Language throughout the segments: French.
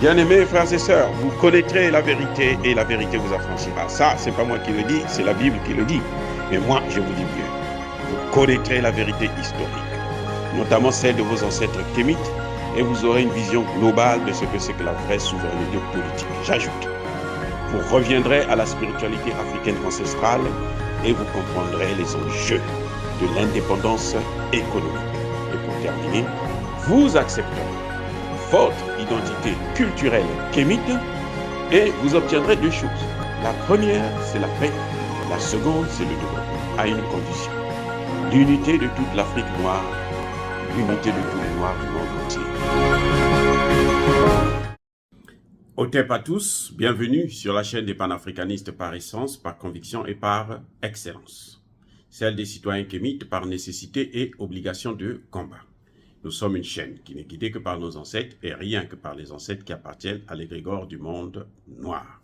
Bien-aimés frères et sœurs, vous connaîtrez la vérité et la vérité vous affranchira. Ça, c'est pas moi qui le dis, c'est la Bible qui le dit. Mais moi, je vous dis mieux. Vous connaîtrez la vérité historique, notamment celle de vos ancêtres kémites, et vous aurez une vision globale de ce que c'est que la vraie souveraineté politique. J'ajoute, vous reviendrez à la spiritualité africaine ancestrale et vous comprendrez les enjeux de l'indépendance économique. Et pour terminer, vous accepterez votre identité culturelle kémite et vous obtiendrez deux choses. La première, c'est la paix. La seconde, c'est le développement, à une condition. L'unité de toute l'Afrique noire, l'unité de tous les Noirs du monde entier. Otep à tous, bienvenue sur la chaîne des panafricanistes par essence, par conviction et par excellence. Celle des citoyens kémites par nécessité et obligation de combat. Nous sommes une chaîne qui n'est guidée que par nos ancêtres et rien que par les ancêtres qui appartiennent à l'égrégore du monde noir.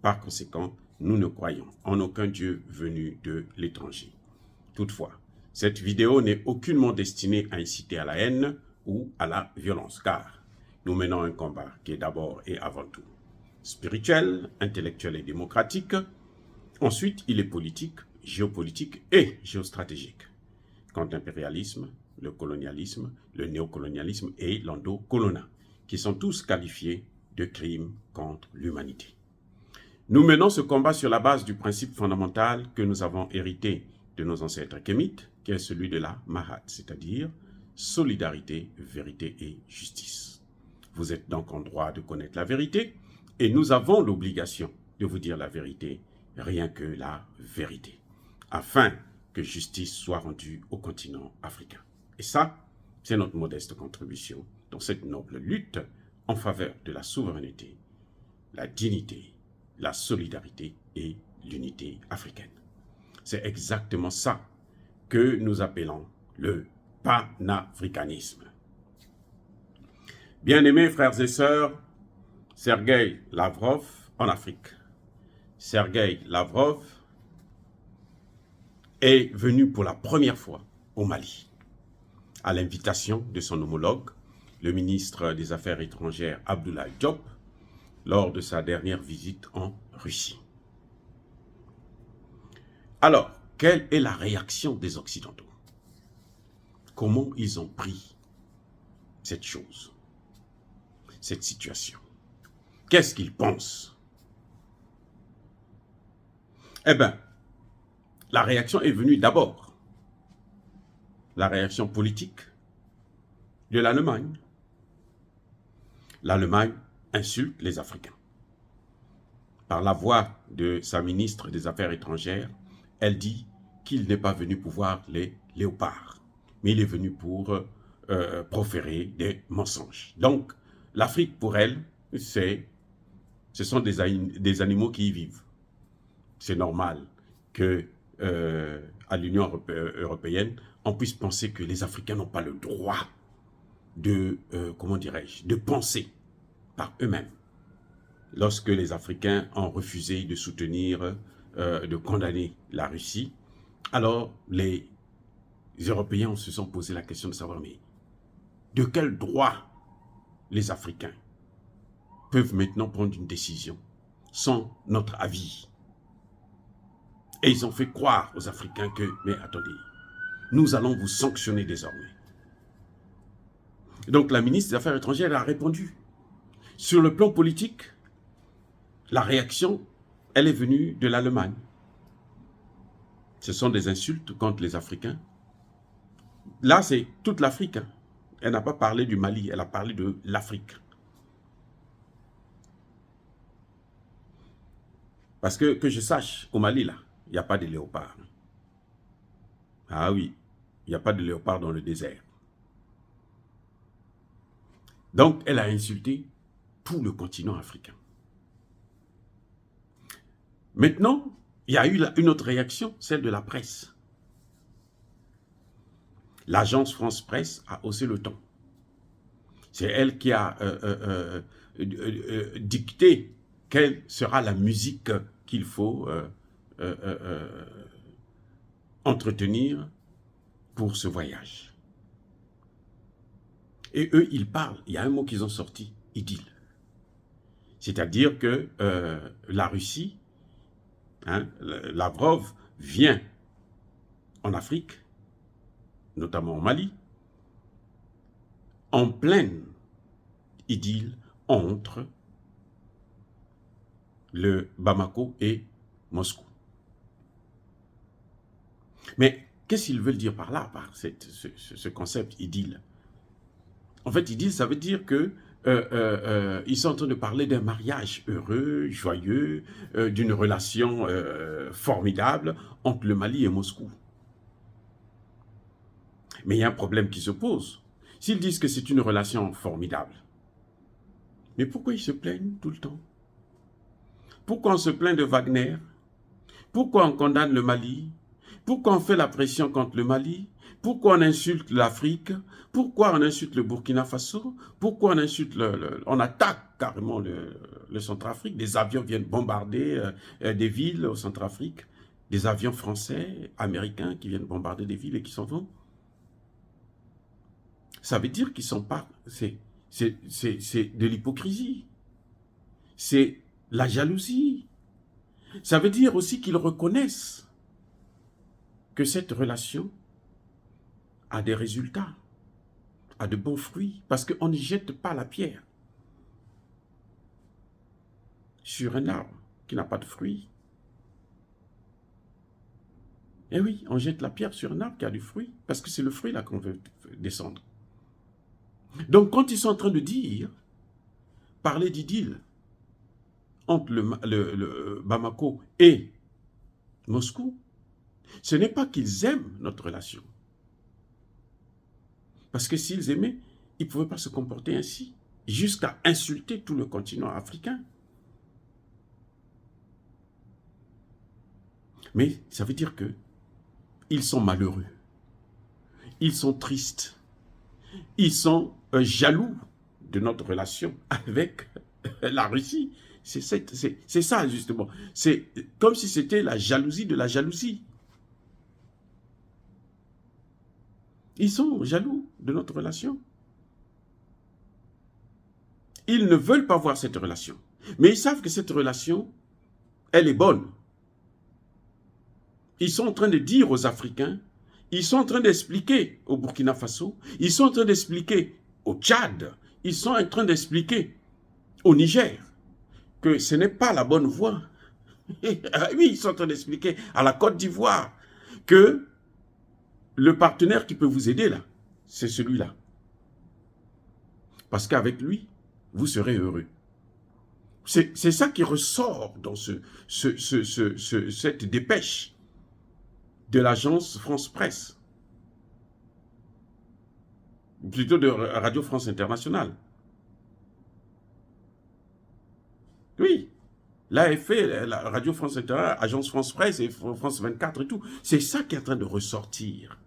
Par conséquent, nous ne croyons en aucun Dieu venu de l'étranger. Toutefois, cette vidéo n'est aucunement destinée à inciter à la haine ou à la violence, car nous menons un combat qui est d'abord et avant tout spirituel, intellectuel et démocratique. Ensuite, il est politique, géopolitique et géostratégique. Contre l'impérialisme, le colonialisme, le néocolonialisme et l'endocolonat, qui sont tous qualifiés de crimes contre l'humanité. Nous menons ce combat sur la base du principe fondamental que nous avons hérité de nos ancêtres kémites, qui est celui de la Mahat, c'est-à-dire solidarité, vérité et justice. Vous êtes donc en droit de connaître la vérité, et nous avons l'obligation de vous dire la vérité, rien que la vérité, afin que justice soit rendue au continent africain. Et ça, c'est notre modeste contribution dans cette noble lutte en faveur de la souveraineté, la dignité, la solidarité et l'unité africaine. C'est exactement ça que nous appelons le panafricanisme. Bien-aimés frères et sœurs, Sergueï Lavrov en Afrique. Sergueï Lavrov est venu pour la première fois au Mali, à l'invitation de son homologue, le ministre des Affaires étrangères Abdoulaye Diop, lors de sa dernière visite en Russie. Alors, quelle est la réaction des Occidentaux? Comment ils ont pris cette chose, cette situation? Qu'est-ce qu'ils pensent? Eh bien, la réaction est venue d'abord, la réaction politique de l'Allemagne. L'Allemagne insulte les Africains. Par la voix de sa ministre des Affaires étrangères, elle dit qu'il n'est pas venu pour voir les léopards, mais il est venu pour proférer des mensonges. Donc, l'Afrique, pour elle, ce sont des animaux qui y vivent. C'est normal que à l'Union européenne, on puisse penser que les Africains n'ont pas le droit de, de penser par eux-mêmes. Lorsque les Africains ont refusé de soutenir, de condamner la Russie, alors les Européens se sont posé la question de savoir, mais de quel droit les Africains peuvent maintenant prendre une décision sans notre avis? Et ils ont fait croire aux Africains que, mais attendez, nous allons vous sanctionner désormais. Donc la ministre des Affaires étrangères a répondu. Sur le plan politique, la réaction, elle est venue de l'Allemagne. Ce sont des insultes contre les Africains. Là, c'est toute l'Afrique. Elle n'a pas parlé du Mali, elle a parlé de l'Afrique. Parce que je sache, au Mali, là, il n'y a pas de léopards. Ah oui, il n'y a pas de léopards dans le désert. Donc, elle a insulté tout le continent africain. Maintenant, il y a eu une autre réaction, celle de la presse. L'agence France Presse a haussé le ton. C'est elle qui a dicté quelle sera la musique qu'il faut entretenir pour ce voyage. Et eux, ils parlent. Il y a un mot qu'ils ont sorti, idylle. C'est-à-dire que la Russie, hein, Lavrov vient en Afrique, notamment au Mali, en pleine idylle entre le Bamako et Moscou. Mais qu'est-ce qu'ils veulent dire par là, par ce concept idylle? En fait, idylle, ça veut dire que ils sont en train de parler d'un mariage heureux, joyeux, d'une relation formidable entre le Mali et Moscou. Mais il y a un problème qui se pose. S'ils disent que c'est une relation formidable, mais pourquoi ils se plaignent tout le temps? Pourquoi on se plaint de Wagner? Pourquoi on condamne le Mali? Pourquoi on fait la pression contre le Mali? Pourquoi on insulte l'Afrique? Pourquoi on insulte le Burkina Faso? Pourquoi on insulte on attaque carrément le Centrafrique? Des avions viennent bombarder des villes au Centrafrique. Des avions français, américains qui viennent bombarder des villes et qui s'en vont. Ça veut dire qu'ils sont pas... C'est de l'hypocrisie. C'est la jalousie. Ça veut dire aussi qu'ils reconnaissent que cette relation a des résultats, a de bons fruits, parce qu'on ne jette pas la pierre sur un arbre qui n'a pas de fruits. Eh oui, on jette la pierre sur un arbre qui a du fruit, parce que c'est le fruit là qu'on veut descendre. Donc quand ils sont en train de dire, parler d'idylle entre le Bamako et Moscou, ce n'est pas qu'ils aiment notre relation. Parce que s'ils aimaient, ils ne pouvaient pas se comporter ainsi, jusqu'à insulter tout le continent africain. Mais ça veut dire que ils sont malheureux, ils sont tristes, ils sont jaloux de notre relation avec la Russie. C'est ça justement. C'est comme si c'était la jalousie de la jalousie. Ils sont jaloux de notre relation. Ils ne veulent pas voir cette relation. Mais ils savent que cette relation, elle est bonne. Ils sont en train de dire aux Africains, ils sont en train d'expliquer au Burkina Faso, ils sont en train d'expliquer au Tchad, ils sont en train d'expliquer au Niger que ce n'est pas la bonne voie. Oui, ils sont en train d'expliquer à la Côte d'Ivoire que le partenaire qui peut vous aider là, c'est celui-là. Parce qu'avec lui, vous serez heureux. C'est ça qui ressort dans cette dépêche de l'agence France Presse. Plutôt de Radio France Internationale. Oui, l'AFP, la Radio France Internationale, Agence France Presse et France 24 et tout. C'est ça qui est en train de ressortir.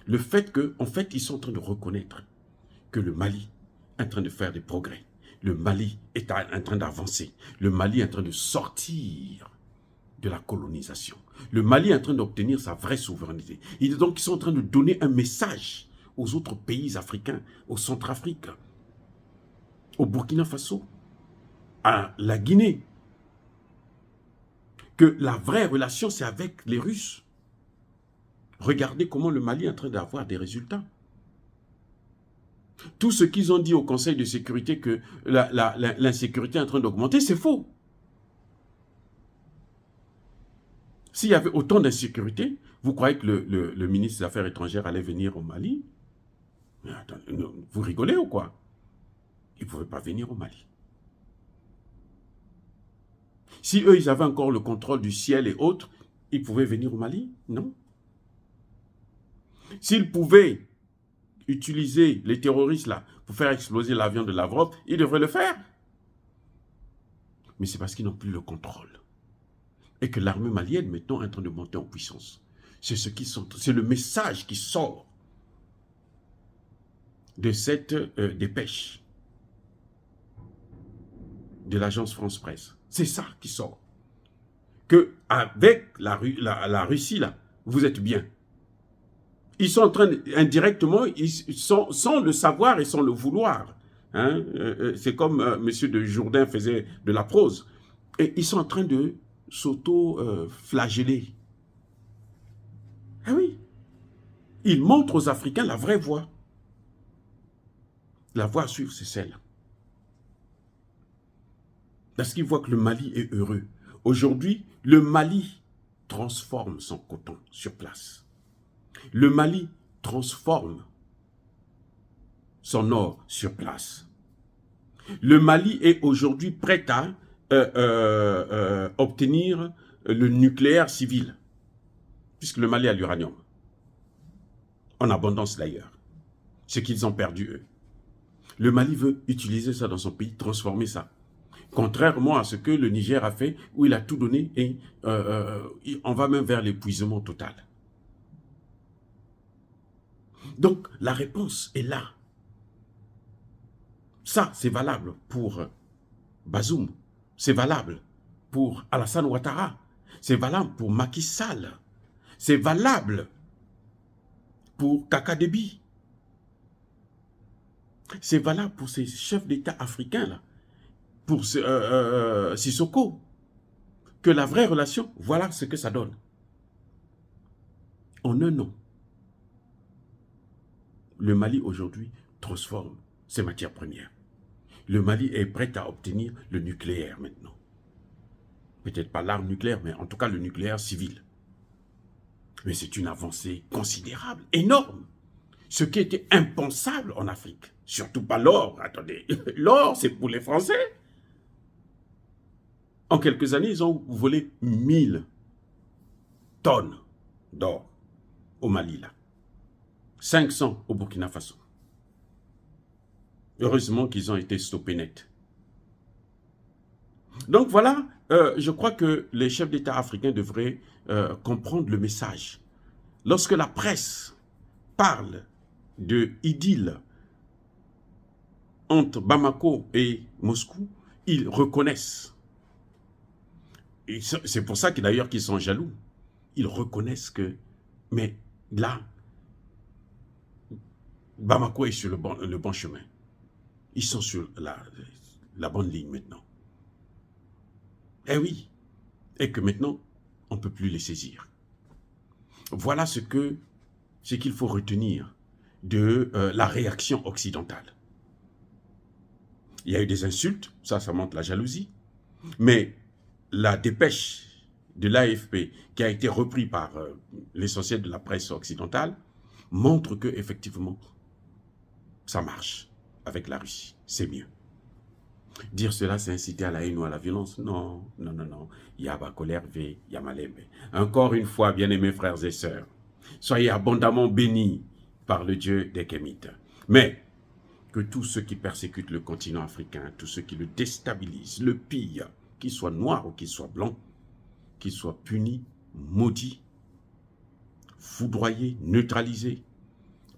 Le fait qu'en fait, ils sont en train de reconnaître que le Mali est en train de faire des progrès. Le Mali est en train d'avancer. Le Mali est en train de sortir de la colonisation. Le Mali est en train d'obtenir sa vraie souveraineté. Ils sont en train de donner un message aux autres pays africains, au Centrafrique, au Burkina Faso, à la Guinée, que la vraie relation, c'est avec les Russes. Regardez comment le Mali est en train d'avoir des résultats. Tout ce qu'ils ont dit au Conseil de sécurité que l'insécurité est en train d'augmenter, c'est faux. S'il y avait autant d'insécurité, vous croyez que le ministre des Affaires étrangères allait venir au Mali? Mais attendez, vous rigolez ou quoi? Il ne pouvait pas venir au Mali. Si eux, ils avaient encore le contrôle du ciel et autres, ils pouvaient venir au Mali? Non. S'ils pouvaient utiliser les terroristes là pour faire exploser l'avion de Lavrov, ils devraient le faire. Mais c'est parce qu'ils n'ont plus le contrôle. Et que l'armée malienne maintenant est en train de monter en puissance. C'est le message qui sort de cette dépêche de l'agence France Presse. C'est ça qui sort. Qu'avec la Russie là, vous êtes bien. Ils sont en train, indirectement, sans le savoir et sans le vouloir, Hein? C'est comme M. de Jourdain faisait de la prose. Et ils sont en train de s'auto-flageller. Ah oui. Ils montrent aux Africains la vraie voie. La voie à suivre, c'est celle. Parce qu'ils voient que le Mali est heureux. Aujourd'hui, le Mali transforme son coton sur place. Le Mali transforme son or sur place. Le Mali est aujourd'hui prêt à obtenir le nucléaire civil, puisque le Mali a l'uranium, en abondance d'ailleurs, ce qu'ils ont perdu eux. Le Mali veut utiliser ça dans son pays, transformer ça. Contrairement à ce que le Niger a fait, où il a tout donné et on va même vers l'épuisement total. Donc, la réponse est là. Ça, c'est valable pour Bazoum, c'est valable pour Alassane Ouattara, c'est valable pour Macky Sall, c'est valable pour Kaka Déby, c'est valable pour ces chefs d'État africains là, pour Sissoko, que la vraie relation, voilà ce que ça donne. En un an, le Mali aujourd'hui transforme ses matières premières. Le Mali est prêt à obtenir le nucléaire maintenant. Peut-être pas l'arme nucléaire, mais en tout cas le nucléaire civil. Mais c'est une avancée considérable, énorme. Ce qui était impensable en Afrique. Surtout pas l'or, attendez. L'or, c'est pour les Français. En quelques années, ils ont volé 1000 tonnes d'or au Mali, là. 500 au Burkina Faso. Heureusement qu'ils ont été stoppés net. Donc voilà, je crois que les chefs d'État africains devraient comprendre le message. Lorsque la presse parle de idylle entre Bamako et Moscou, ils reconnaissent. C'est pour ça que d'ailleurs qu'ils sont jaloux. Ils reconnaissent que, mais là, Bamako est sur le bon chemin. Ils sont sur la bonne ligne maintenant. Eh oui, et que maintenant, on ne peut plus les saisir. Voilà ce qu'il faut retenir de la réaction occidentale. Il y a eu des insultes, ça montre la jalousie, mais la dépêche de l'AFP, qui a été reprise par l'essentiel de la presse occidentale, montre que effectivement, ça marche avec la Russie, c'est mieux. Dire cela, c'est inciter à la haine ou à la violence. Non, non, non, non. Yaba Kolerve, Yamalembe. Encore une fois, bien-aimés frères et sœurs, soyez abondamment bénis par le Dieu des Kémites. Mais que tous ceux qui persécutent le continent africain, tous ceux qui le déstabilisent, le pillent, qu'ils soient noirs ou qu'ils soient blancs, qu'ils soient punis, maudits, foudroyés, neutralisés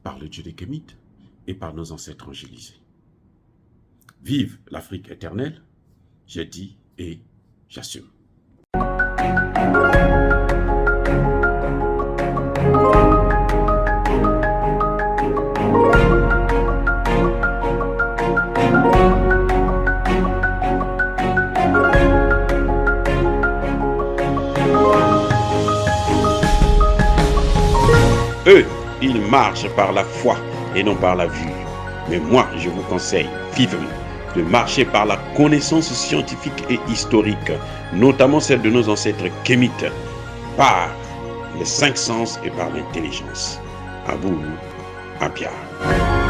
par le Dieu des Kémites et par nos ancêtres angélisés. Vive l'Afrique éternelle, j'ai dit et j'assume. Eux, ils marchent par la foi et non par la vue. Mais moi, je vous conseille vivement de marcher par la connaissance scientifique et historique, notamment celle de nos ancêtres kémites, par les 5 sens et par l'intelligence. À vous, à Pierre.